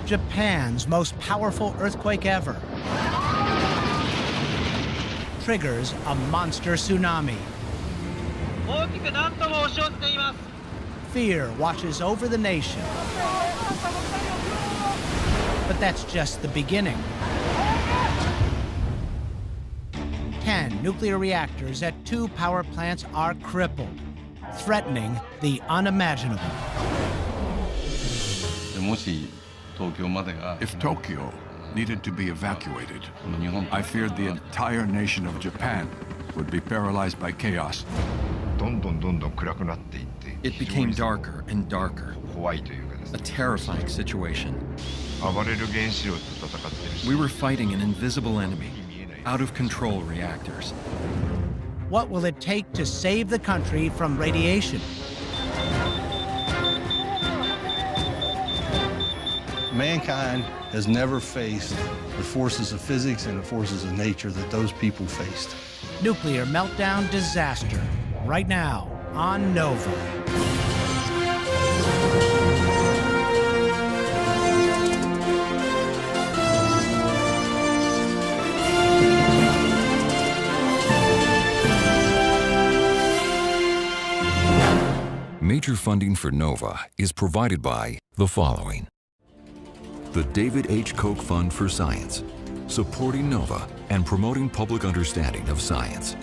Japan's most powerful earthquake ever triggers a monster tsunami. Fear washes over the nation. But that's just the beginning. 10 nuclear reactors at 2 power plants are crippled, threatening the unimaginable. If Tokyo needed to be evacuated, I feared the entire nation of Japan would be paralyzed by chaos. It became darker and darker. A terrifying situation. We were fighting an invisible enemy, out-of-control reactors. What will it take to save the country from radiation? Mankind has never faced the forces of physics and the forces of nature that those people faced. Nuclear meltdown disaster, right now on Nova. Major funding for NOVA is provided by the following. The David H. Koch Fund for Science, supporting NOVA and promoting public understanding of science.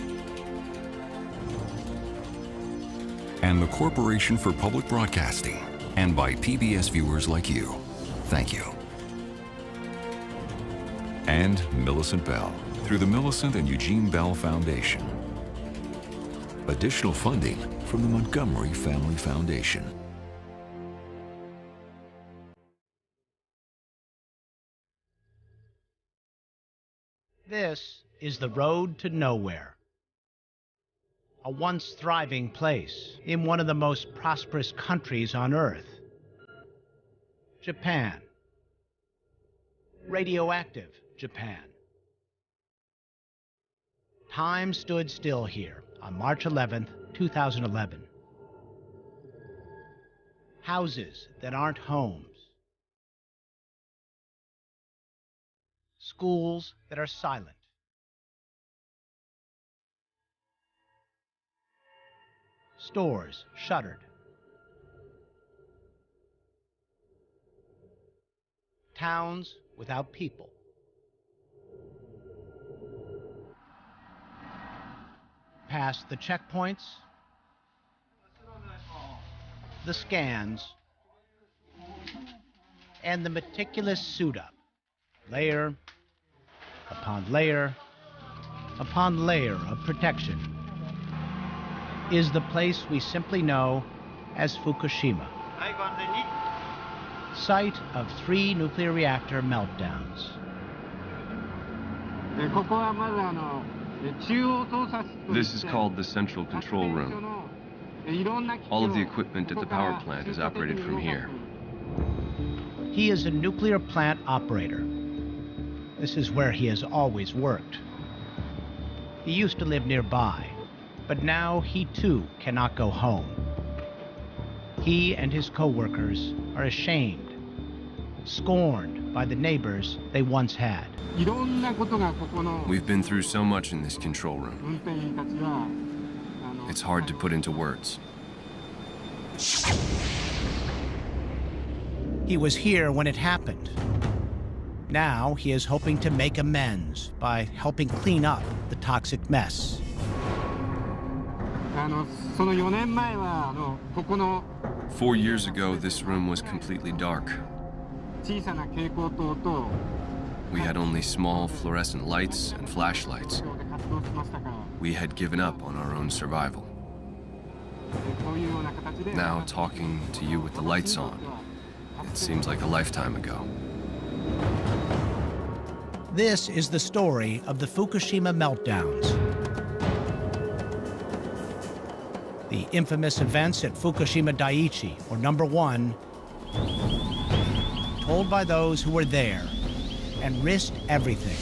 And the Corporation for Public Broadcasting, and by PBS viewers like you. Thank you. And Millicent Bell, through the Millicent and Eugene Bell Foundation. Additional funding from the Montgomery Family Foundation. This is the road to nowhere. A once thriving place in one of the most prosperous countries on Earth. Japan. Radioactive Japan. Time stood still here on March 11th, 2011. Houses that aren't homes. Schools that are silent. Stores shuttered. Towns without people. Past the checkpoints, the scans, and the meticulous suit-up, layer upon layer upon layer of protection, is the place we simply know as Fukushima, site of 3 nuclear reactor meltdowns. This is called the Central Control Room. All of the equipment at the power plant is operated from here. He is a nuclear plant operator. This is where he has always worked. He used to live nearby, but now he too cannot go home. He and his co-workers are ashamed, scorned by the neighbors they once had. We've been through so much in this control room. It's hard to put into words. He was here when it happened. Now he is hoping to make amends by helping clean up the toxic mess. 4 years ago, this room was completely dark. We had only small fluorescent lights and flashlights. We had given up on our own survival. Now, talking to you with the lights on, it seems like a lifetime ago. This is the story of the Fukushima meltdowns. The infamous events at Fukushima Daiichi, or number 1, told by those who were there and risked everything.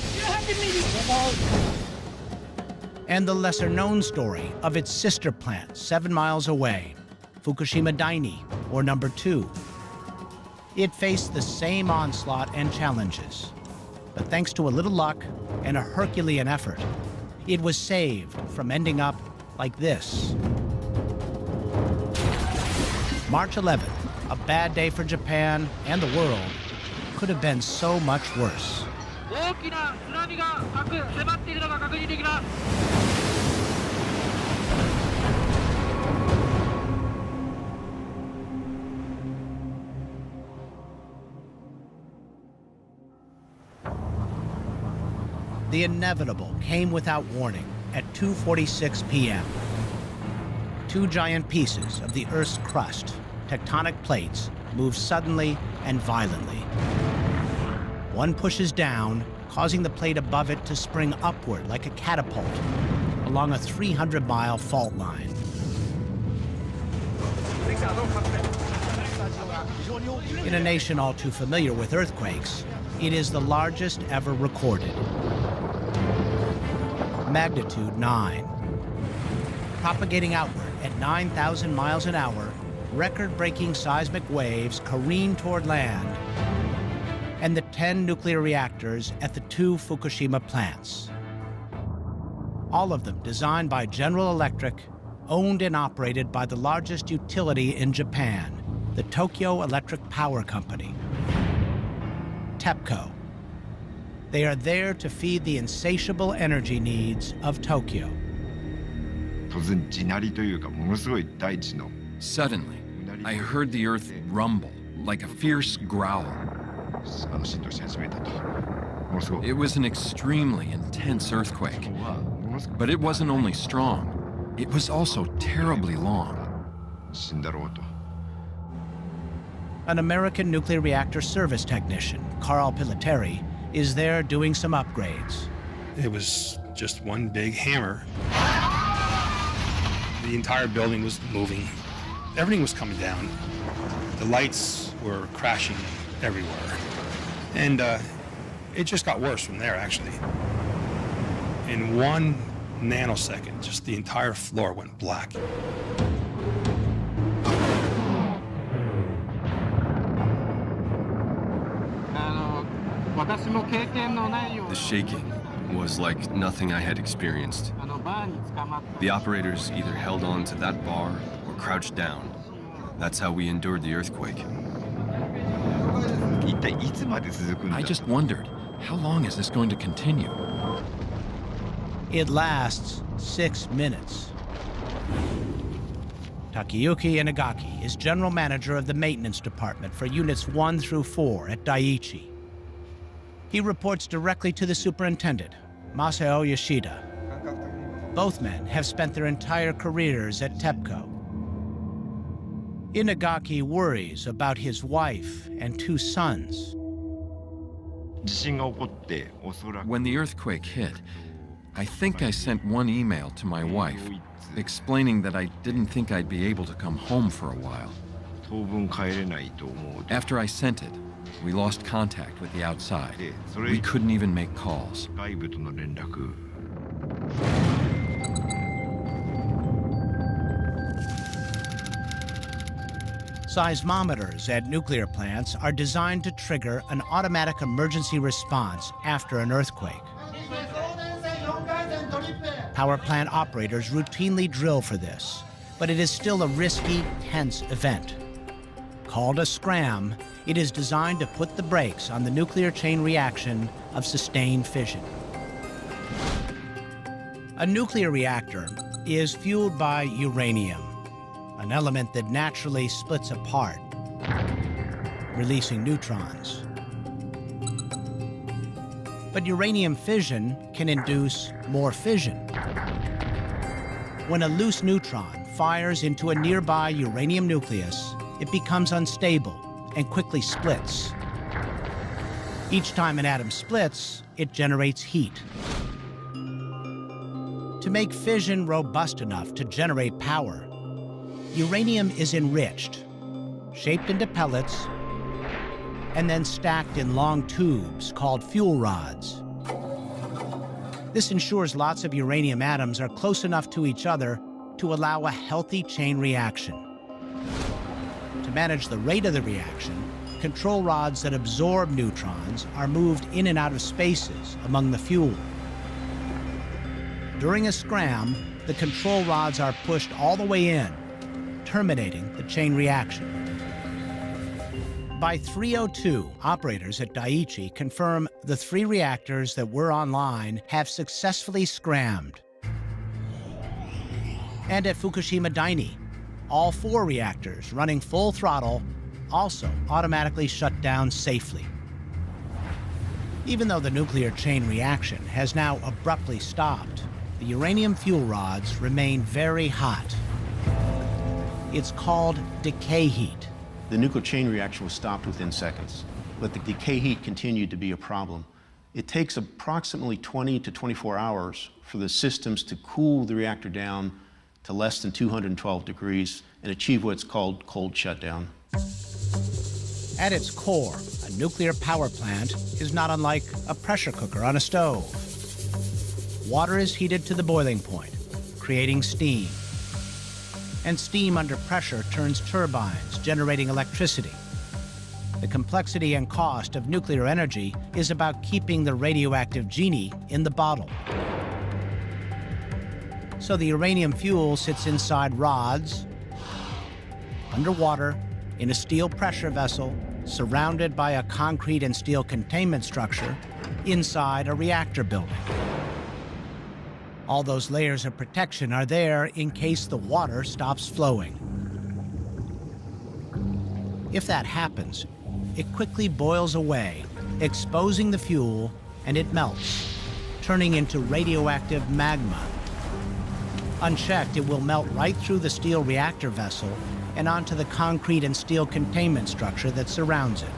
And the lesser-known story of its sister plant 7 miles away, Fukushima Daini, or number 2. It faced the same onslaught and challenges. But thanks to a little luck and a Herculean effort, it was saved from ending up like this. March 11th, a bad day for Japan and the world, could have been so much worse. The inevitable came without warning at 2:46 p.m. Two giant pieces of the Earth's crust, tectonic plates, move suddenly and violently. One pushes down, causing the plate above it to spring upward like a catapult along a 300-mile fault line. In a nation all too familiar with earthquakes, it is the largest ever recorded. Magnitude 9. Propagating outward at 9,000 miles an hour, record-breaking seismic waves careen toward land and the 10 nuclear reactors at the 2 Fukushima plants. All of them designed by General Electric, owned and operated by the largest utility in Japan, the Tokyo Electric Power Company, TEPCO. They are there to feed the insatiable energy needs of Tokyo. Suddenly, I heard the earth rumble like a fierce growl. It was an extremely intense earthquake, but it wasn't only strong, it was also terribly long. An American nuclear reactor service technician, Carl Pilateri, is there doing some upgrades. It was just one big hammer. The entire building was moving. Everything was coming down. The lights were crashing everywhere. And it just got worse from there, actually. In 1 nanosecond, just the entire floor went black. The shaking was like nothing I had experienced. The operators either held on to that bar or crouched down. That's how we endured the earthquake. I just wondered, how long is this going to continue? It lasts 6 minutes. Takeyuki Inagaki is general manager of the maintenance department for units 1 through 4 at Daiichi. He reports directly to the superintendent, Masao Yoshida. Both men have spent their entire careers at TEPCO. Inagaki worries about his wife and 2 sons. When the earthquake hit, I think I sent one email to my wife, explaining that I didn't think I'd be able to come home for a while. After I sent it, we lost contact with the outside. We couldn't even make calls. Seismometers at nuclear plants are designed to trigger an automatic emergency response after an earthquake. Power plant operators routinely drill for this, but it is still a risky, tense event. Called a scram, it is designed to put the brakes on the nuclear chain reaction of sustained fission. A nuclear reactor is fueled by uranium, an element that naturally splits apart, releasing neutrons. But uranium fission can induce more fission. When a loose neutron fires into a nearby uranium nucleus, it becomes unstable and quickly splits. Each time an atom splits, it generates heat. To make fission robust enough to generate power, uranium is enriched, shaped into pellets, and then stacked in long tubes called fuel rods. This ensures lots of uranium atoms are close enough to each other to allow a healthy chain reaction. To manage the rate of the reaction, control rods that absorb neutrons are moved in and out of spaces among the fuel. During a scram, the control rods are pushed all the way in, terminating the chain reaction. By 3:02, operators at Daiichi confirm the 3 reactors that were online have successfully scrammed. And at Fukushima Daini, all 4 reactors running full throttle also automatically shut down safely. Even though the nuclear chain reaction has now abruptly stopped, the uranium fuel rods remain very hot. It's called decay heat. The nuclear chain reaction was stopped within seconds, but the decay heat continued to be a problem. It takes approximately 20 to 24 hours for the systems to cool the reactor down to less than 212 degrees and achieve what's called cold shutdown. At its core, a nuclear power plant is not unlike a pressure cooker on a stove. Water is heated to the boiling point, creating steam. And steam under pressure turns turbines, generating electricity. The complexity and cost of nuclear energy is about keeping the radioactive genie in the bottle. So the uranium fuel sits inside rods, underwater, in a steel pressure vessel, surrounded by a concrete and steel containment structure, inside a reactor building. All those layers of protection are there in case the water stops flowing. If that happens, it quickly boils away, exposing the fuel, and it melts, turning into radioactive magma. Unchecked, it will melt right through the steel reactor vessel and onto the concrete and steel containment structure that surrounds it.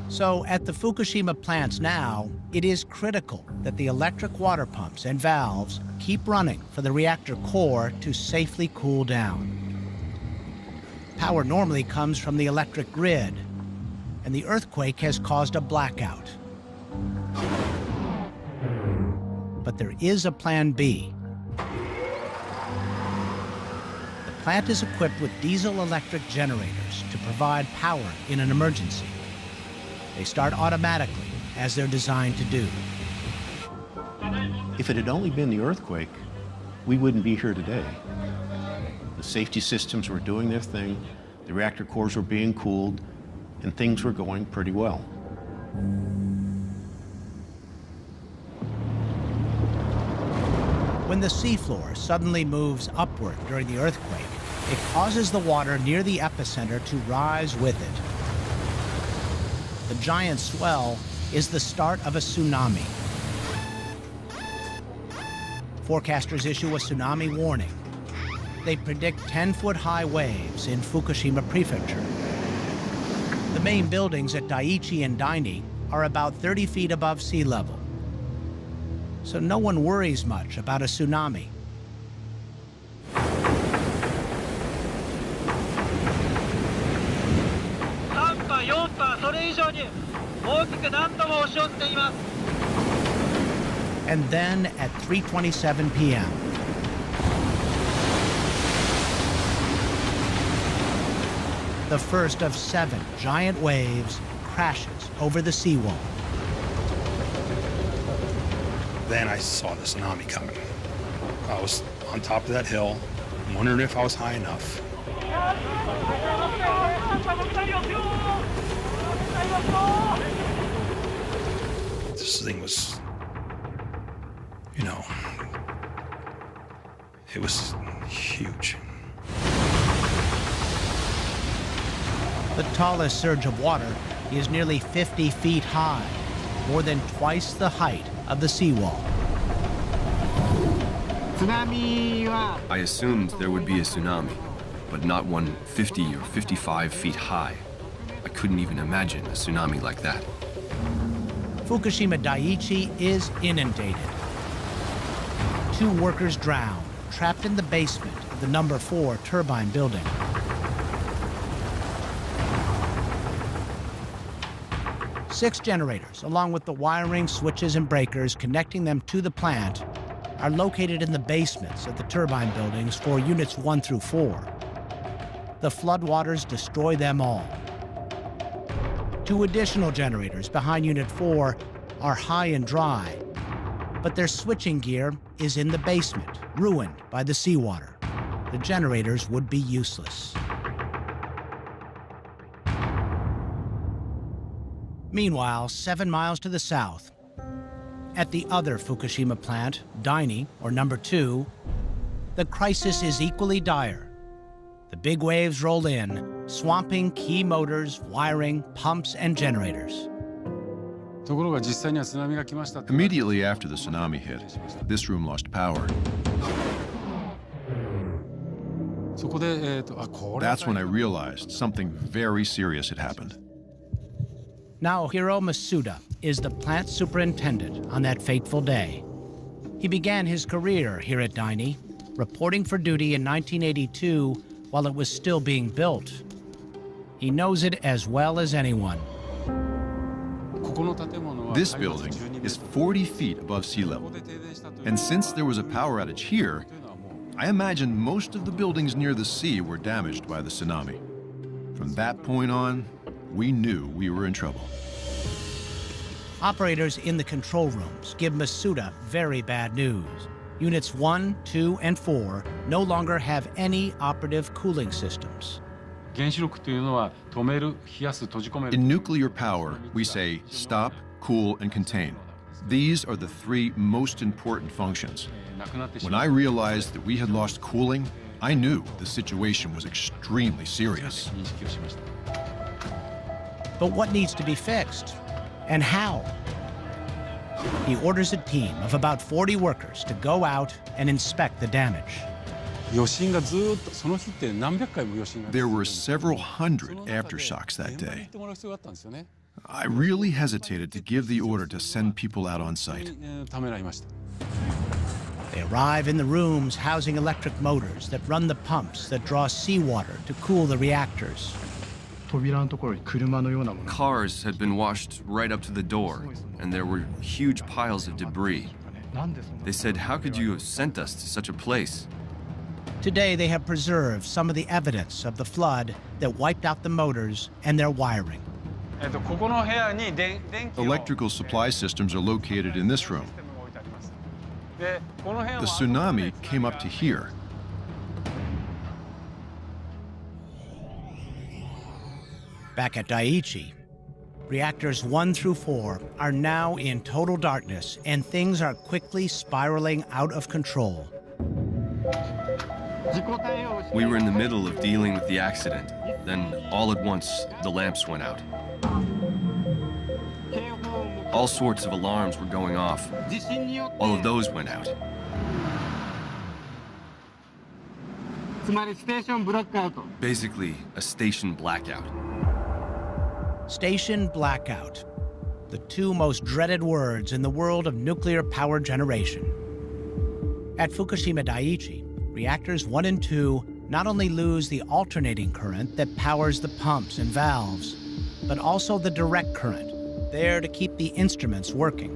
So at the Fukushima plants now, it is critical that the electric water pumps and valves keep running for the reactor core to safely cool down. Power normally comes from the electric grid, and the earthquake has caused a blackout. But there is a plan B. The plant is equipped with diesel-electric generators to provide power in an emergency. They start automatically, as they're designed to do. If it had only been the earthquake, we wouldn't be here today. The safety systems were doing their thing, the reactor cores were being cooled, and things were going pretty well. When the seafloor suddenly moves upward during the earthquake, it causes the water near the epicenter to rise with it. The giant swell is the start of a tsunami. Forecasters issue a tsunami warning. They predict 10-foot-high waves in Fukushima Prefecture. The main buildings at Daiichi and Daini are about 30 feet above sea level. So no one worries much about a tsunami. And then at 3:27 p.m., the first of 7 giant waves crashes over the seawall. Then I saw the tsunami coming. I was on top of that hill, wondering if I was high enough. This thing was, it was huge. The tallest surge of water is nearly 50 feet high, more than twice the height of the seawall. I assumed there would be a tsunami, but not one 50 or 55 feet high. I couldn't even imagine a tsunami like that. Fukushima Daiichi is inundated. 2 workers drown, trapped in the basement of the number 4 turbine building. Six generators, along with the wiring, switches, and breakers connecting them to the plant, are located in the basements of the turbine buildings for units 1 through 4. the floodwaters destroy them all. 2 additional generators behind Unit 4 are high and dry, but their switching gear is in the basement, ruined by the seawater. The generators would be useless. Meanwhile, 7 miles to the south, at the other Fukushima plant, Daini, or number 2, the crisis is equally dire. The big waves roll in, swamping key motors, wiring, pumps, and generators. Immediately after the tsunami hit, this room lost power. That's when I realized something very serious had happened. Naohiro Masuda is the plant superintendent on that fateful day. He began his career here at Daini, reporting for duty in 1982 while it was still being built. He knows it as well as anyone. This building is 40 feet above sea level. And since there was a power outage here, I imagine most of the buildings near the sea were damaged by the tsunami. From that point on, we knew we were in trouble. Operators in the control rooms give Masuda very bad news. Units 1, 2, and 4 no longer have any operative cooling systems. In nuclear power, we say stop, cool, and contain. These are the 3 most important functions. When I realized that we had lost cooling, I knew the situation was extremely serious. But what needs to be fixed? And how? He orders a team of about 40 workers to go out and inspect the damage. There were several hundred aftershocks that day. I really hesitated to give the order to send people out on site. They arrive in the rooms housing electric motors that run the pumps that draw seawater to cool the reactors. Cars had been washed right up to the door, and there were huge piles of debris. They said, "How could you have sent us to such a place?" Today, they have preserved some of the evidence of the flood that wiped out the motors and their wiring. Electrical supply systems are located in this room. The tsunami came up to here. Back at Daiichi, reactors 1 through 4 are now in total darkness, and things are quickly spiraling out of control. We were in the middle of dealing with the accident. Then, all at once, the lamps went out. All sorts of alarms were going off. All of those went out. Basically, a station blackout. Station blackout, the 2 most dreaded words in the world of nuclear power generation. At Fukushima Daiichi, reactors 1 and 2 not only lose the alternating current that powers the pumps and valves, but also the direct current, there to keep the instruments working.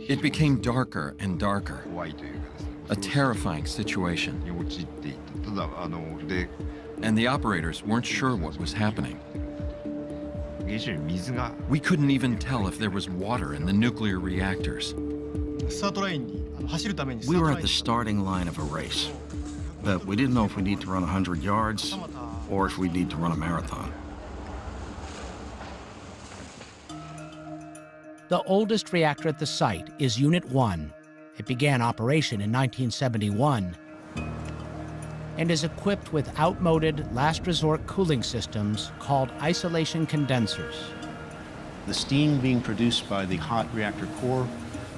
It became darker and darker. A terrifying situation. And the operators weren't sure what was happening. We couldn't even tell if there was water in the nuclear reactors. We were at the starting line of a race, but we didn't know if we need to run 100 yards or if we need to run a marathon. The oldest reactor at the site is Unit 1. It began operation in 1971 and is equipped with outmoded last resort cooling systems called isolation condensers. The steam being produced by the hot reactor core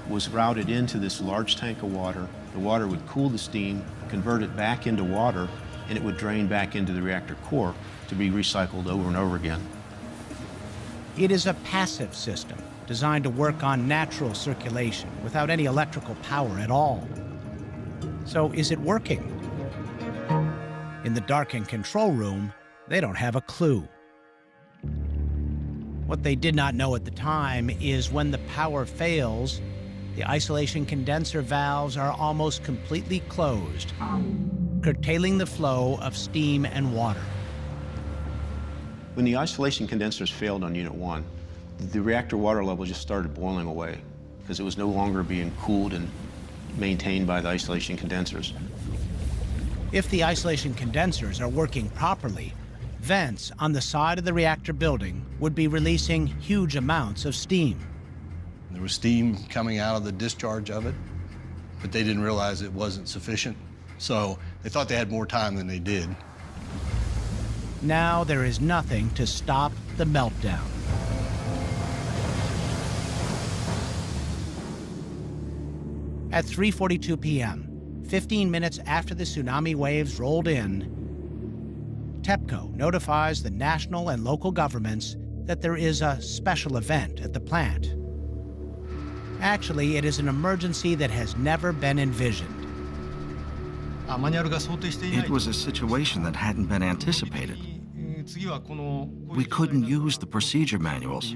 was routed into this large tank of water. The water would cool the steam, convert it back into water, and it would drain back into the reactor core to be recycled over and over again. It is a passive system designed to work on natural circulation without any electrical power at all. So is it working? In the darkened control room, they don't have a clue. What they did not know at the time is when the power fails, the isolation condenser valves are almost completely closed. curtailing the flow of steam and water. When the isolation condensers failed on Unit 1, the reactor water level just started boiling away because it was no longer being cooled and maintained by the isolation condensers. If the isolation condensers are working properly, vents on the side of the reactor building would be releasing huge amounts of steam. There was steam coming out of the discharge of it, but they didn't realize it wasn't sufficient. So they thought they had more time than they did. Now there is nothing to stop the meltdown. At 3:42 p.m., 15 minutes after the tsunami waves rolled in, TEPCO notifies the national and local governments that there is a special event at the plant. Actually, it is an emergency that has never been envisioned. It was a situation that hadn't been anticipated. We couldn't use the procedure manuals.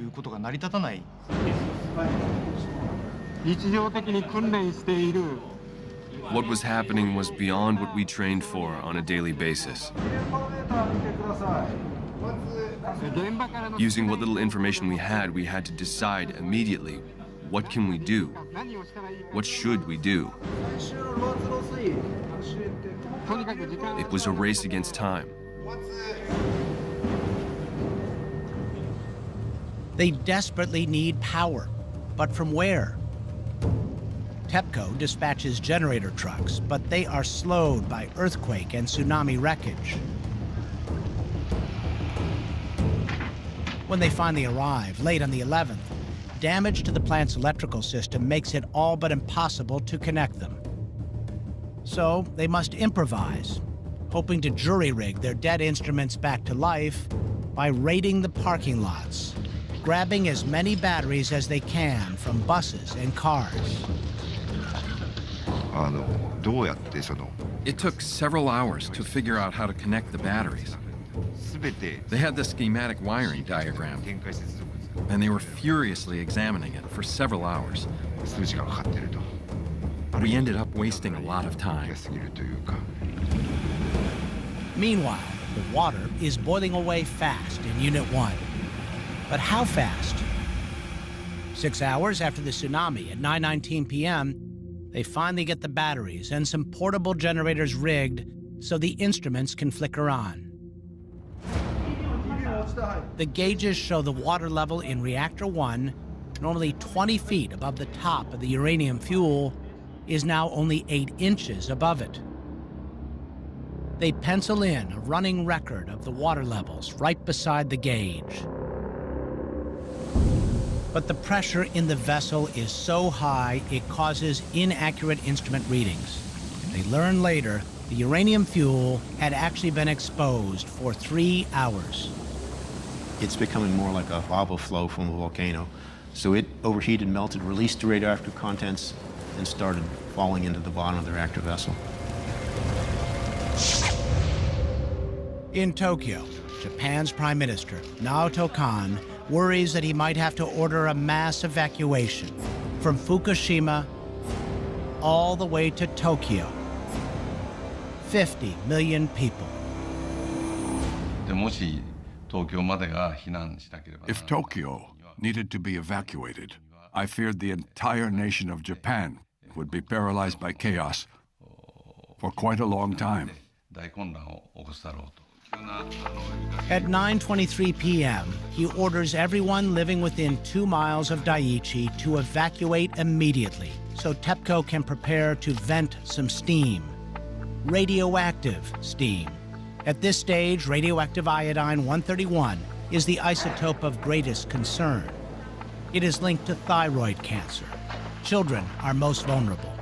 What was happening was beyond what we trained for on a daily basis. Using what little information we had to decide immediately, what can we do? What should we do? It was a race against time. They desperately need power, but from where? TEPCO dispatches generator trucks, but they are slowed by earthquake and tsunami wreckage. When they finally arrive, late on the 11th, damage to the plant's electrical system makes it all but impossible to connect them. So they must improvise, hoping to jury-rig their dead instruments back to life by raiding the parking lots, grabbing as many batteries as they can from buses and cars. It took several hours to figure out how to connect the batteries. They had the schematic wiring diagram, and they were furiously examining it for several hours. We ended up wasting a lot of time. Meanwhile, the water is boiling away fast in Unit 1. But how fast? 6 hours after the tsunami at 9:19 p.m., they finally get the batteries and some portable generators rigged so the instruments can flicker on. The gauges show the water level in Reactor 1, normally 20 feet above the top of the uranium fuel, is now only 8 inches above it. They pencil in a running record of the water levels right beside the gauge. But the pressure in the vessel is so high it causes inaccurate instrument readings. They learn later the uranium fuel had actually been exposed for 3 hours. It's becoming more like a lava flow from a volcano. So it overheated, melted, released the radioactive contents, and started falling into the bottom of the reactor vessel. In Tokyo, Japan's Prime Minister, Naoto Kan, worries that he might have to order a mass evacuation from Fukushima all the way to Tokyo. 50 million people. If Tokyo needed to be evacuated, I feared the entire nation of Japan would be paralyzed by chaos for quite a long time. At 9:23 p.m., he orders everyone living within 2 miles of Daiichi to evacuate immediately so TEPCO can prepare to vent some steam. Radioactive steam. At this stage, radioactive iodine-131 is the isotope of greatest concern. It is linked to thyroid cancer. Children are most vulnerable.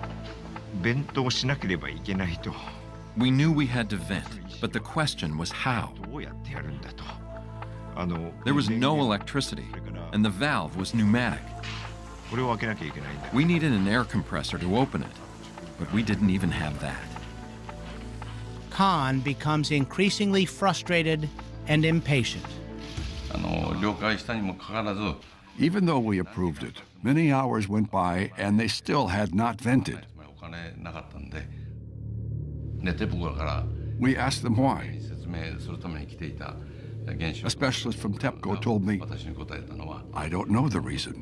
We knew we had to vent, but the question was how. There was no electricity, and the valve was pneumatic. We needed an air compressor to open it, but we didn't even have that. Kan becomes increasingly frustrated and impatient. Even though we approved it, many hours went by and they still had not vented. We asked them why. A specialist from TEPCO told me, I don't know the reason.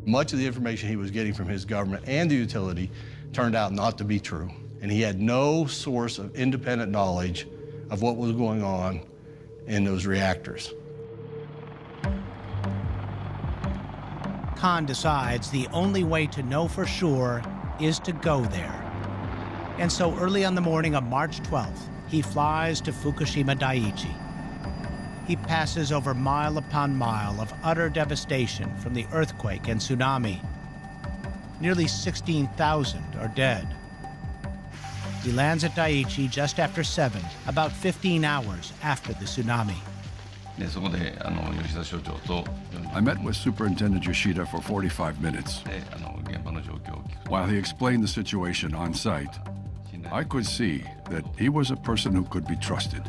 Much of the information he was getting from his government and the utility turned out not to be true, and he had no source of independent knowledge of what was going on in those reactors. Khan decides the only way to know for sure is to go there. And so early on the morning of March 12th, he flies to Fukushima Daiichi. He passes over mile upon mile of utter devastation from the earthquake and tsunami. Nearly 16,000 are dead. He lands at Daiichi just after 7, about 15 hours after the tsunami. I met with Superintendent Yoshida for 45 minutes. While he explained the situation on site, I could see that he was a person who could be trusted.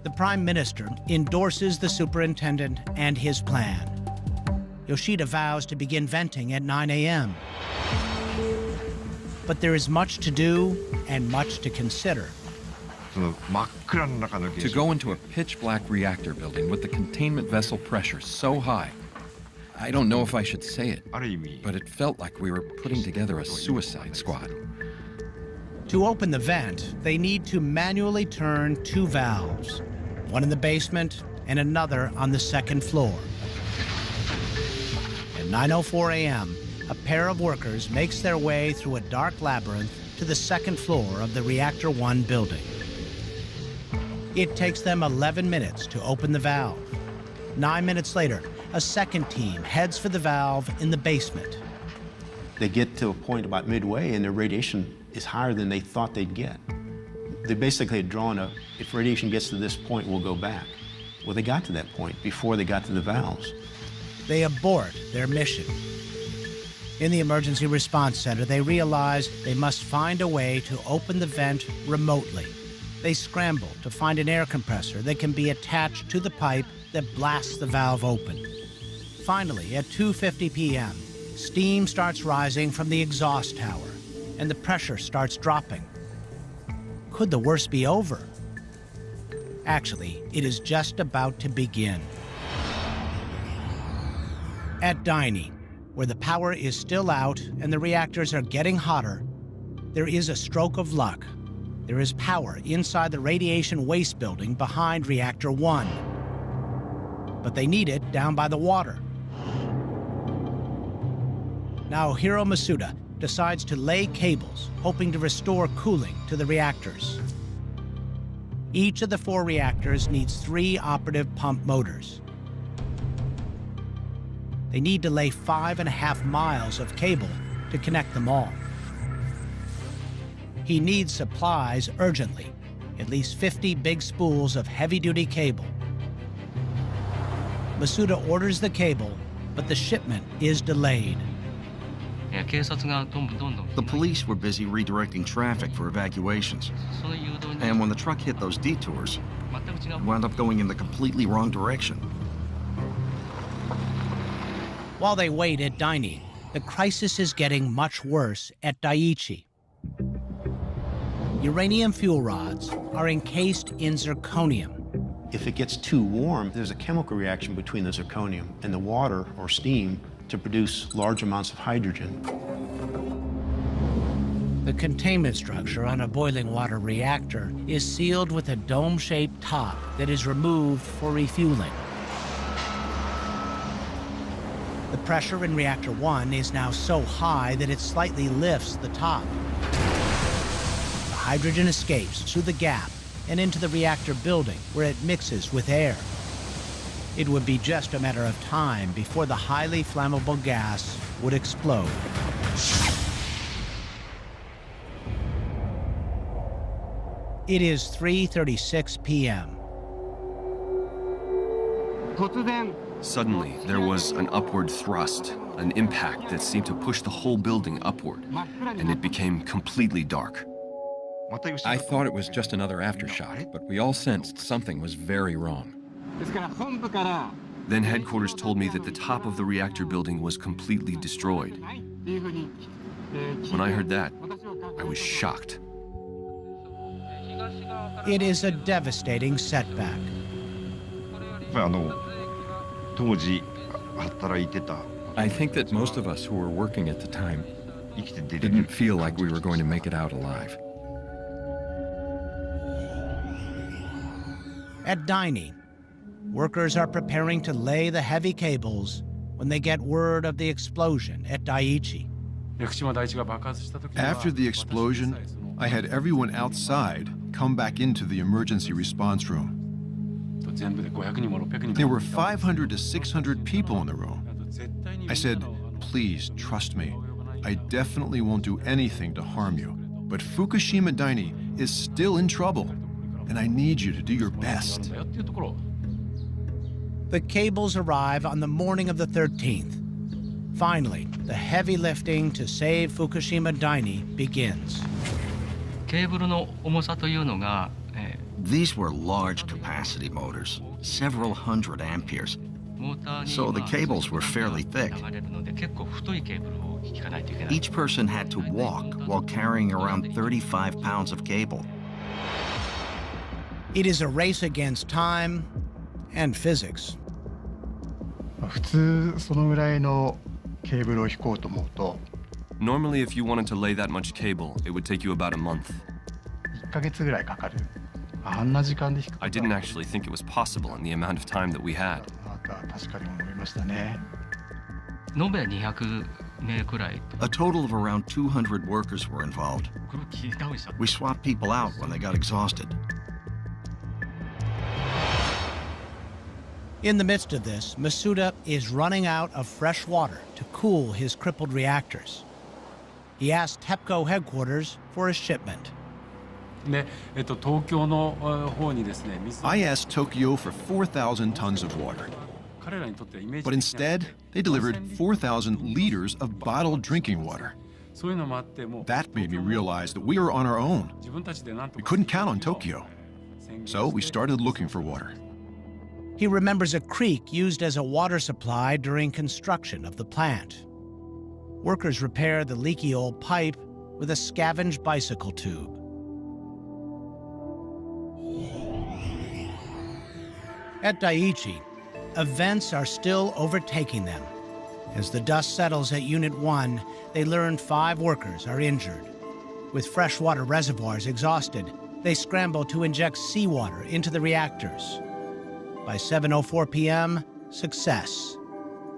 The Prime Minister endorses the superintendent and his plan. Yoshida vows to begin venting at 9 a.m. But there is much to do and much to consider. To go into a pitch-black reactor building with the containment vessel pressure so high, I don't know if I should say it, but it felt like we were putting together a suicide squad. To open the vent, they need to manually turn 2 valves, one in the basement and another on the 2nd floor. At 9:04 a.m., a pair of workers makes their way through a dark labyrinth to the 2nd floor of the Reactor 1 building. It takes them 11 minutes to open the valve. 9 minutes later, a second team heads for the valve in the basement. They get to a point about midway and their radiation is higher than they thought they'd get. They basically had drawn a, if radiation gets to this point, we'll go back. Well, they got to that point before they got to the valves. They abort their mission. In the Emergency Response Center, they realize they must find a way to open the vent remotely. They scramble to find an air compressor that can be attached to the pipe that blasts the valve open. Finally, at 2:50 p.m., steam starts rising from the exhaust tower, and the pressure starts dropping. Could the worst be over? Actually, it is just about to begin. At Daini, where the power is still out and the reactors are getting hotter, there is a stroke of luck. There is power inside the radiation waste building behind Reactor 1. But they need it down by the water. Naohiro Masuda decides to lay cables, hoping to restore cooling to the reactors. Each of the 4 reactors needs 3 operative pump motors. They need to lay 5.5 miles of cable to connect them all. He needs supplies urgently, at least 50 big spools of heavy-duty cable. Masuda orders the cable, but the shipment is delayed. The police were busy redirecting traffic for evacuations. And when the truck hit those detours, it wound up going in the completely wrong direction. While they wait at Daini, the crisis is getting much worse at Daiichi. Uranium fuel rods are encased in zirconium. If it gets too warm, there's a chemical reaction between the zirconium and the water or steam to produce large amounts of hydrogen. The containment structure on a boiling water reactor is sealed with a dome-shaped top that is removed for refueling. The pressure in Reactor 1 is now so high that it slightly lifts the top. The hydrogen escapes through the gap and into the reactor building, where it mixes with air. It would be just a matter of time before the highly flammable gas would explode. It is 3:36 p.m. Suddenly, there was an upward thrust, an impact that seemed to push the whole building upward, and it became completely dark. I thought it was just another aftershock, but we all sensed something was very wrong. Then headquarters told me that the top of the reactor building was completely destroyed. When I heard that, I was shocked. It is a devastating setback. I think that most of us who were working at the time didn't feel like we were going to make it out alive. At Daini, workers are preparing to lay the heavy cables when they get word of the explosion at Daiichi. After the explosion, I had everyone outside come back into the emergency response room. There were 500 to 600 people in the room. I said, please trust me. I definitely won't do anything to harm you. But Fukushima Daini is still in trouble, and I need you to do your best. The cables arrive on the morning of the 13th. Finally, the heavy lifting to save Fukushima Daini begins. These were large capacity motors, several hundred amperes. So the cables were fairly thick. Each person had to walk while carrying around 35 pounds of cable. It is a race against time and physics. Normally, if you wanted to lay that much cable, it would take you about a month. I didn't actually think it was possible in the amount of time that we had. A total of around 200 workers were involved. We swapped people out when they got exhausted. In the midst of this, Masuda is running out of fresh water to cool his crippled reactors. He asked TEPCO headquarters for a shipment. I asked Tokyo for 4,000 tons of water. But instead, they delivered 4,000 liters of bottled drinking water. That made me realize that we were on our own. We couldn't count on Tokyo. So we started looking for water. He remembers a creek used as a water supply during construction of the plant. Workers repair the leaky old pipe with a scavenged bicycle tube. At Daiichi, events are still overtaking them. As the dust settles at Unit 1, they learn 5 workers are injured. With freshwater reservoirs exhausted, they scramble to inject seawater into the reactors. By 7:04 p.m., success.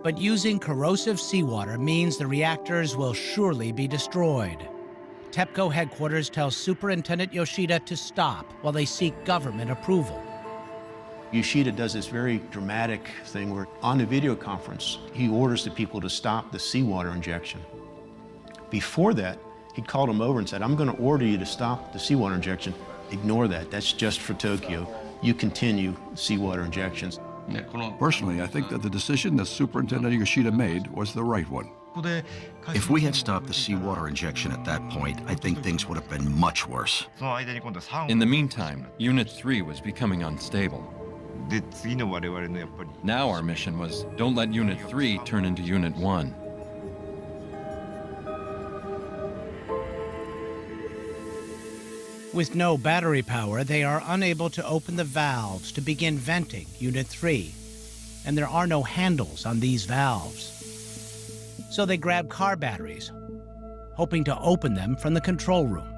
But using corrosive seawater means the reactors will surely be destroyed. TEPCO headquarters tells Superintendent Yoshida to stop while they seek government approval. Yoshida does this very dramatic thing where on the video conference, he orders the people to stop the seawater injection. Before that, he called them over and said, I'm going to order you to stop the seawater injection. Ignore that. That's just for Tokyo. You continue seawater injections. Personally, I think that the decision that Superintendent Yoshida made was the right one. If we had stopped the seawater injection at that point, I think things would have been much worse. In the meantime, Unit 3 was becoming unstable. Now our mission was, don't let Unit 3 turn into Unit 1. With no battery power, they are unable to open the valves to begin venting Unit 3, and there are no handles on these valves. So they grab car batteries, hoping to open them from the control room.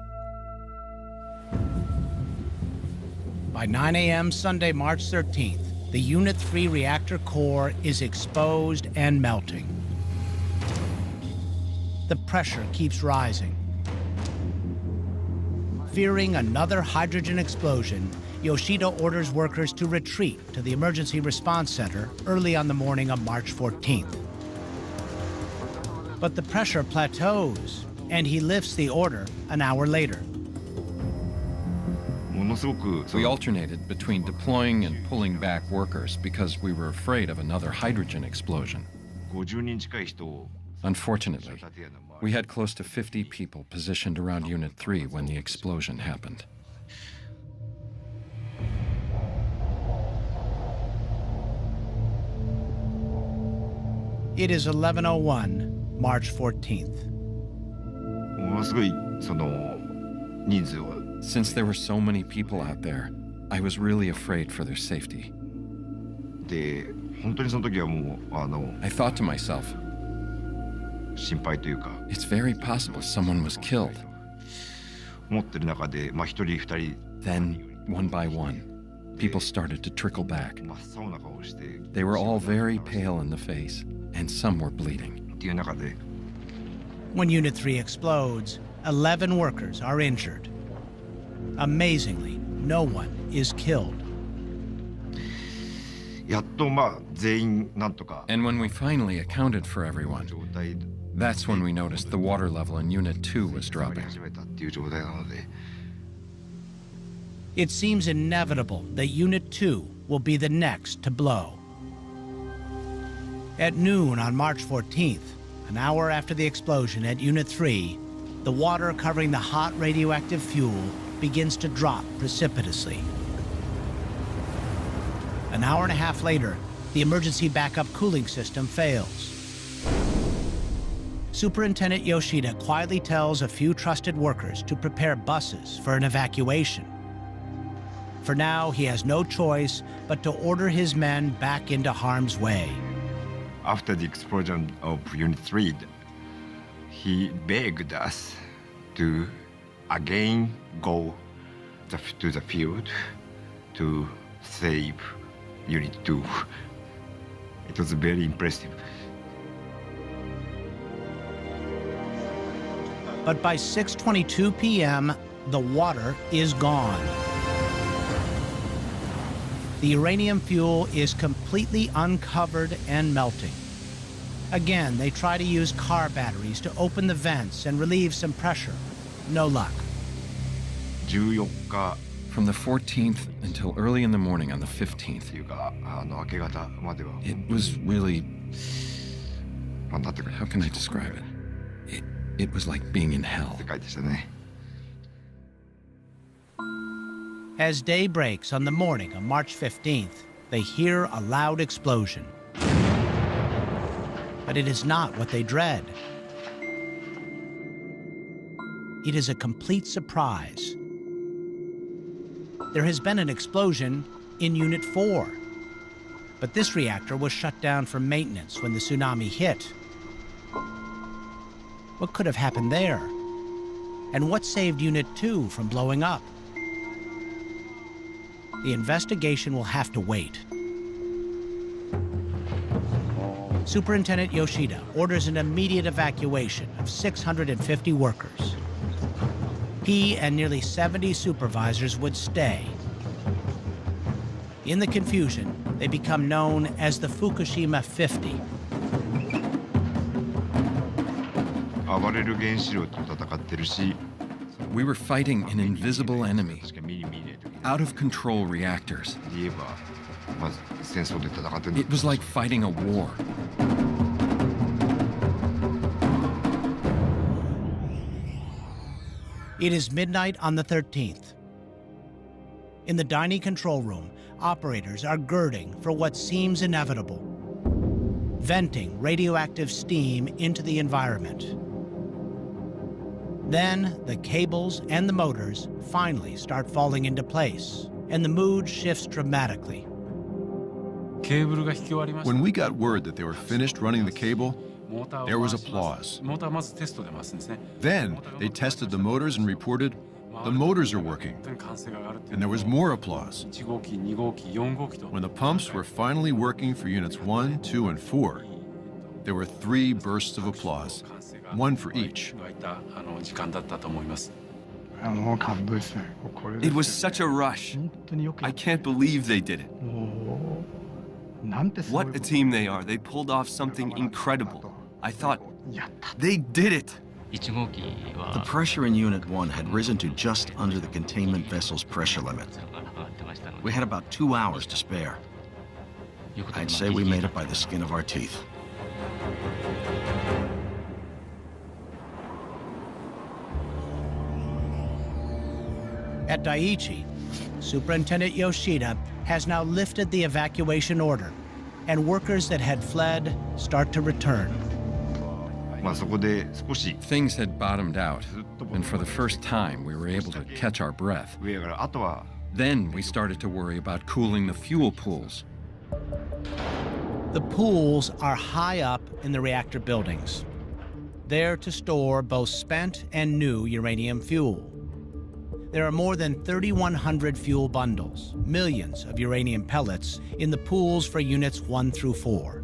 By 9 a.m. Sunday, March 13th, the Unit 3 reactor core is exposed and melting. The pressure keeps rising. Fearing another hydrogen explosion, Yoshida orders workers to retreat to the Emergency Response Center early on the morning of March 14th. But the pressure plateaus, and he lifts the order an hour later. We alternated between deploying and pulling back workers because we were afraid of another hydrogen explosion. Unfortunately, we had close to 50 people positioned around Unit 3 when the explosion happened. It is 11:01, March 14th. Since there were so many people out there, I was really afraid for their safety. I thought to myself, it's very possible someone was killed. Then, one by one, people started to trickle back. They were all very pale in the face, and some were bleeding. When Unit 3 explodes, 11 workers are injured. Amazingly, no one is killed. And when we finally accounted for everyone, that's when we noticed the water level in Unit 2 was dropping. It seems inevitable that Unit 2 will be the next to blow. At noon on March 14th, an hour after the explosion at Unit 3, the water covering the hot radioactive fuel begins to drop precipitously. An hour and a half later, the emergency backup cooling system fails. Superintendent Yoshida quietly tells a few trusted workers to prepare buses for an evacuation. For now, he has no choice but to order his men back into harm's way. After the explosion of Unit 3, he begged us to again go to the field to save Unit 2. It was very impressive. But by 6:22 p.m., the water is gone. The uranium fuel is completely uncovered and melting. Again, they try to use car batteries to open the vents and relieve some pressure. No luck. From the 14th until early in the morning on the 15th, it was really... How can I describe it? It was like being in hell. As day breaks on the morning of March 15th, they hear a loud explosion. But it is not what they dread. It is a complete surprise. There has been an explosion in Unit 4, but this reactor was shut down for maintenance when the tsunami hit. What could have happened there? And what saved Unit 2 from blowing up? The investigation will have to wait. Superintendent Yoshida orders an immediate evacuation of 650 workers. He and nearly 70 supervisors would stay. In the confusion, they become known as the Fukushima 50. We were fighting an invisible enemy, out-of-control reactors. It was like fighting a war. It is midnight on the 13th. In the dining control room, operators are girding for what seems inevitable, venting radioactive steam into the environment. Then the cables and the motors finally start falling into place, and the mood shifts dramatically. When we got word that they were finished running the cable, there was applause. Then they tested the motors and reported, the motors are working. And there was more applause. When the pumps were finally working for Units 1, 2, and 4, there were 3 bursts of applause, one for each. It was such a rush. I can't believe they did it. What a team they are. They pulled off something incredible. I thought, they did it. The pressure in Unit 1 had risen to just under the containment vessel's pressure limit. We had about 2 hours to spare. I'd say we made it by the skin of our teeth. At Daiichi, Superintendent Yoshida has now lifted the evacuation order, and workers that had fled start to return. Things had bottomed out, and for the first time, we were able to catch our breath. Then we started to worry about cooling the fuel pools. The pools are high up in the reactor buildings, there to store both spent and new uranium fuel. There are more than 3,100 fuel bundles, millions of uranium pellets, in the pools for units 1 through 4.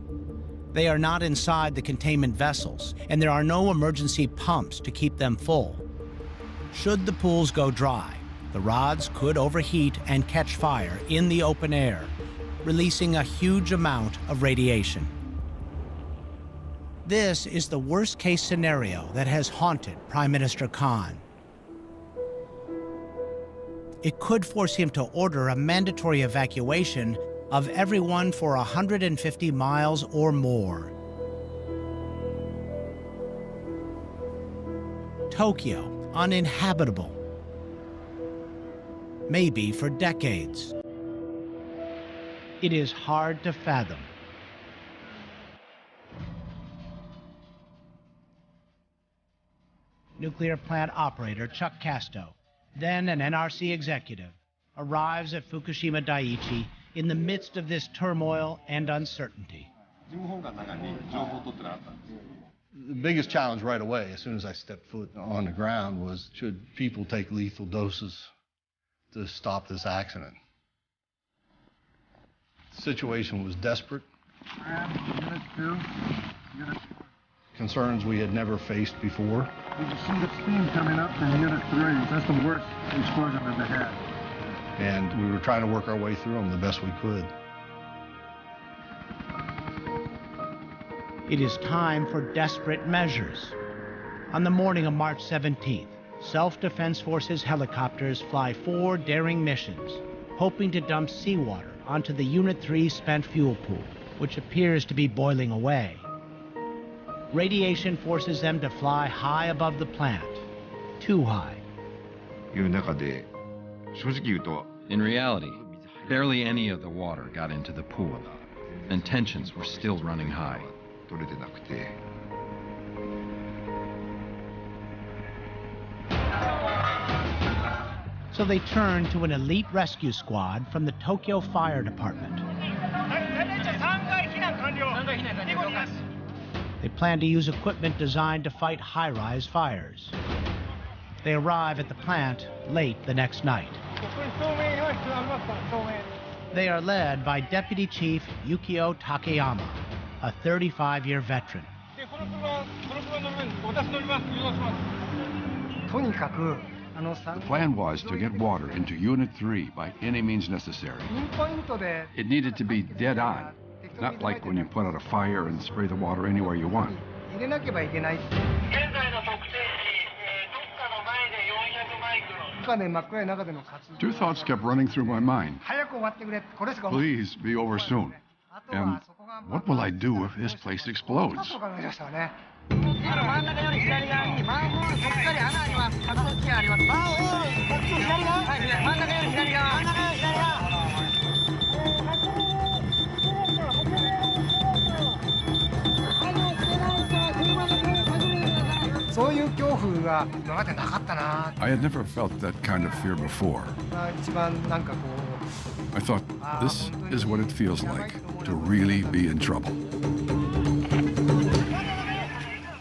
They are not inside the containment vessels, and there are no emergency pumps to keep them full. Should the pools go dry, the rods could overheat and catch fire in the open air, releasing a huge amount of radiation. This is the worst-case scenario that has haunted Prime Minister Khan. It could force him to order a mandatory evacuation of everyone for 150 miles or more. Tokyo, uninhabitable. Maybe for decades. It is hard to fathom. Nuclear plant operator Chuck Casto, then an NRC executive, arrives at Fukushima Daiichi in the midst of this turmoil and uncertainty. The biggest challenge right away, as soon as I stepped foot on the ground, was should people take lethal doses to stop this accident? The situation was desperate. Concerns we had never faced before. We can see the steam coming up from Unit 3. That's the worst explosion I've ever had. And we were trying to work our way through them the best we could. It is time for desperate measures. On the morning of March 17th, Self-Defense Forces helicopters fly 4 daring missions, hoping to dump seawater onto the Unit 3 spent fuel pool, which appears to be boiling away. Radiation forces them to fly high above the plant, too high. In reality, barely any of the water got into the pool, and tensions were still running high. So they turned to an elite rescue squad from the Tokyo Fire Department. They plan to use equipment designed to fight high-rise fires. They arrive at the plant late the next night. They are led by Deputy Chief Yukio Takeyama, a 35-year veteran. The plan was to get water into Unit 3 by any means necessary. It needed to be dead on, not like when you put out a fire and spray the water anywhere you want. 2 thoughts kept running through my mind. Please be over soon. And what will I do if this place explodes? I had never felt that kind of fear before. I thought, this is what it feels like to really be in trouble.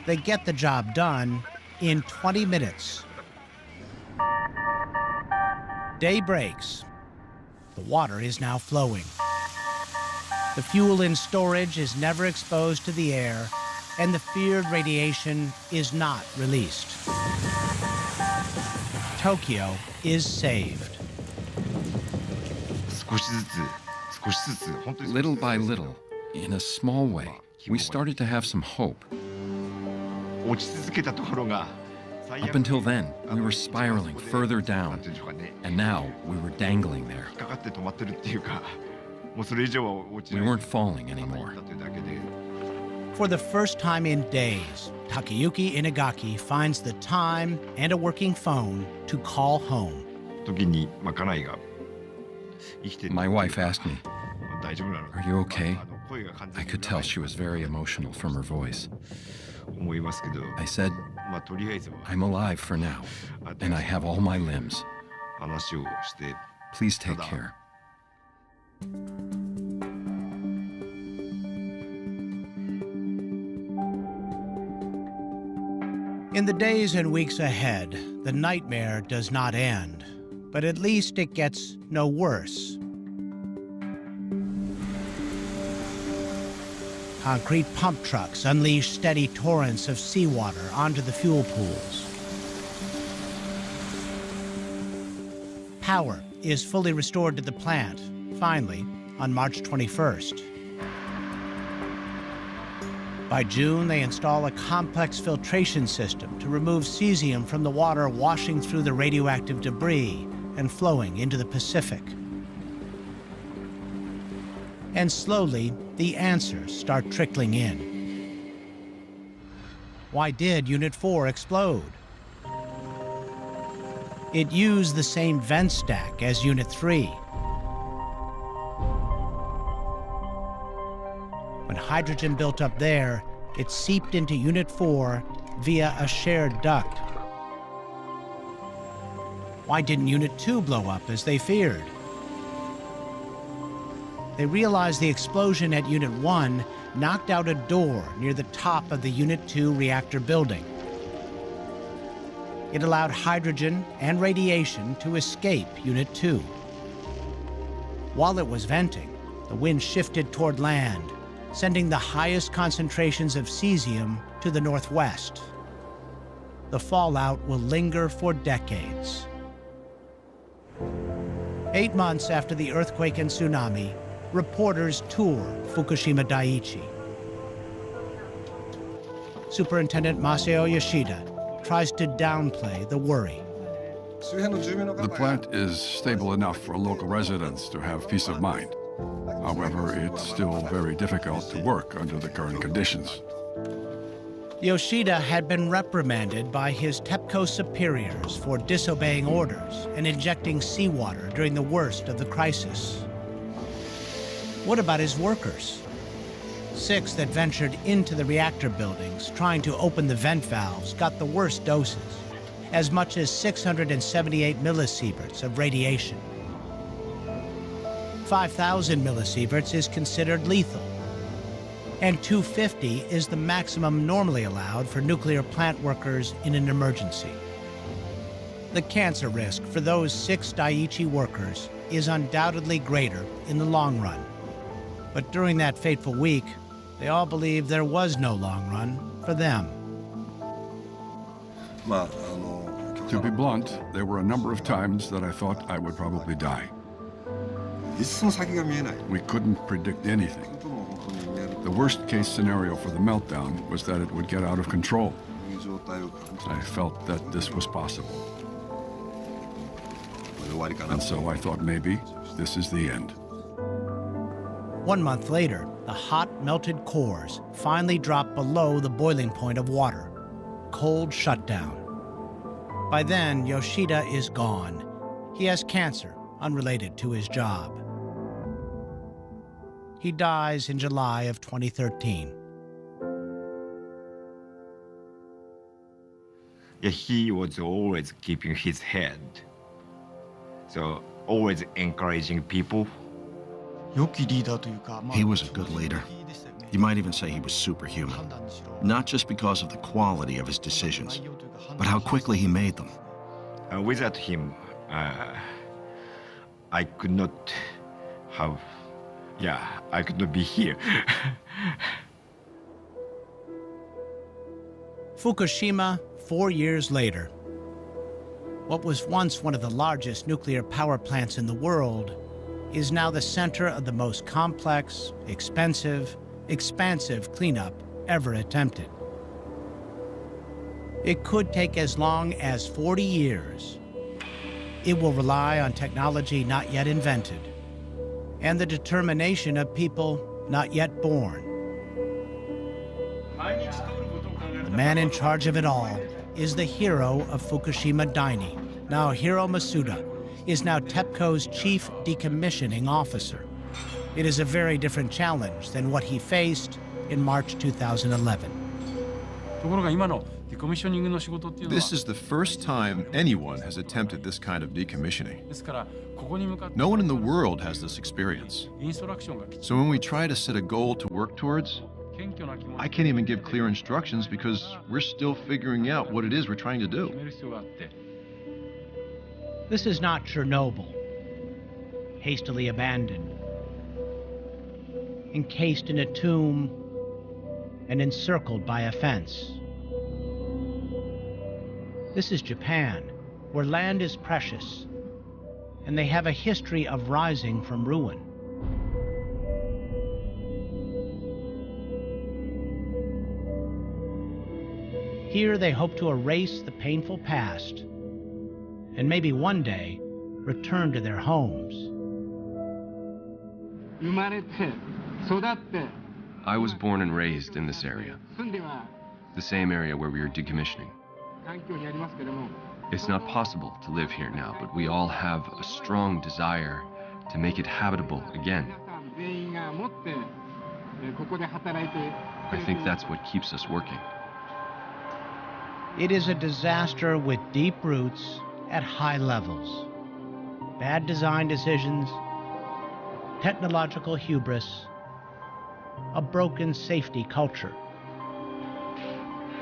They get the job done in 20 minutes. Day breaks. The water is now flowing. The fuel in storage is never exposed to the air, and the feared radiation is not released. Tokyo is saved. Little by little, in a small way, we started to have some hope. Up until then, we were spiraling further down, and now we were dangling there. We weren't falling anymore. For the first time in days, Takeyuki Inagaki finds the time and a working phone to call home. My wife asked me, "Are you okay?" I could tell she was very emotional from her voice. I said, I'm alive for now, and I have all my limbs. Please take care. In the days and weeks ahead, the nightmare does not end, but at least it gets no worse. Concrete pump trucks unleash steady torrents of seawater onto the fuel pools. Power is fully restored to the plant, finally, on March 21st. By June, they install a complex filtration system to remove cesium from the water washing through the radioactive debris and flowing into the Pacific. And slowly, the answers start trickling in. Why did Unit 4 explode? It used the same vent stack as Unit 3. When hydrogen built up there, it seeped into Unit 4 via a shared duct. Why didn't Unit 2 blow up as they feared? They realized the explosion at Unit 1 knocked out a door near the top of the Unit 2 reactor building. It allowed hydrogen and radiation to escape Unit 2. While it was venting, the wind shifted toward land, sending the highest concentrations of cesium to the northwest. The fallout will linger for decades. 8 months after the earthquake and tsunami, reporters tour Fukushima Daiichi. Superintendent Masao Yoshida tries to downplay the worry. The plant is stable enough for local residents to have peace of mind. However, it's still very difficult to work under the current conditions. Yoshida had been reprimanded by his TEPCO superiors for disobeying orders and injecting seawater during the worst of the crisis. What about his workers? 6 that ventured into the reactor buildings trying to open the vent valves got the worst doses, as much as 678 millisieverts of radiation. 5,000 millisieverts is considered lethal, and 250 is the maximum normally allowed for nuclear plant workers in an emergency. The cancer risk for those 6 Daiichi workers is undoubtedly greater in the long run. But during that fateful week, they all believed there was no long run for them. To be blunt, there were a number of times that I thought I would probably die. We couldn't predict anything. The worst-case scenario for the meltdown was that it would get out of control. I felt that this was possible. And so I thought maybe this is the end. 1 month later, the hot, melted cores finally dropped below the boiling point of water. Cold shutdown. By then, Yoshida is gone. He has cancer unrelated to his job. He dies in July of 2013. Yeah, he was always keeping his head. So always encouraging people. He was a good leader. You might even say he was superhuman. Not just because of the quality of his decisions, but how quickly he made them. Without him, I could not have, I could not be here. Fukushima, 4 years later. What was once one of the largest nuclear power plants in the world is now the center of the most complex, expensive, expansive cleanup ever attempted. It could take as long as 40 years. It will rely on technology not yet invented and the determination of people not yet born. The man in charge of it all is the hero of Fukushima Daini. Naohiro Masuda is now TEPCO's chief decommissioning officer. It is a very different challenge than what he faced in March 2011. This is the first time anyone has attempted this kind of decommissioning. No one in the world has this experience. So when we try to set a goal to work towards, I can't even give clear instructions because we're still figuring out what it is we're trying to do. This is not Chernobyl, hastily abandoned, encased in a tomb and encircled by a fence. This is Japan, where land is precious, and they have a history of rising from ruin. Here they hope to erase the painful past and maybe one day return to their homes. I was born and raised in this area, the same area where we are decommissioning. It's not possible to live here now, but we all have a strong desire to make it habitable again. I think that's what keeps us working. It is a disaster with deep roots at high levels. Bad design decisions, technological hubris, a broken safety culture.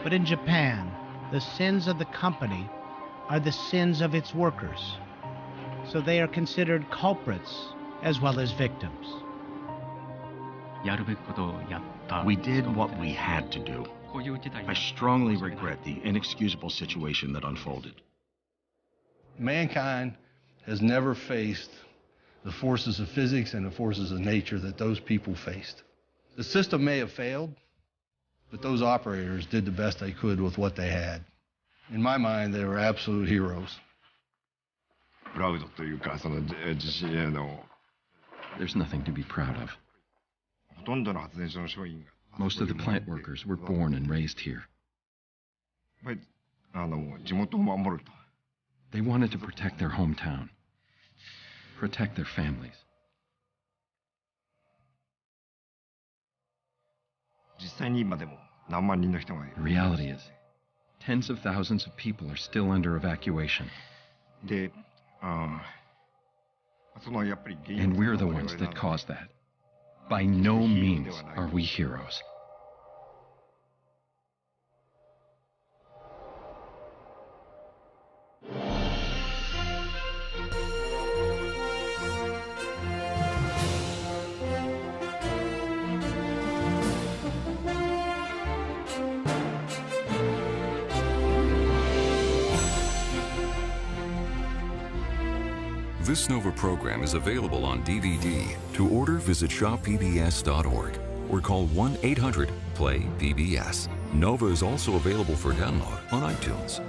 But in Japan, the sins of the company are the sins of its workers, so they are considered culprits as well as victims. We did what we had to do. I strongly regret the inexcusable situation that unfolded. Mankind has never faced the forces of physics and the forces of nature that those people faced. The system may have failed, but those operators did the best they could with what they had. In my mind, they were absolute heroes. There's nothing to be proud of. Most of the plant workers were born and raised here. They wanted to protect their hometown, protect their families. The reality is, tens of thousands of people are still under evacuation. And we're the ones that caused that. By no means are we heroes. This Nova program is available on DVD. To order, visit shoppbs.org or call 1-800-PLAY-PBS. Nova is also available for download on iTunes.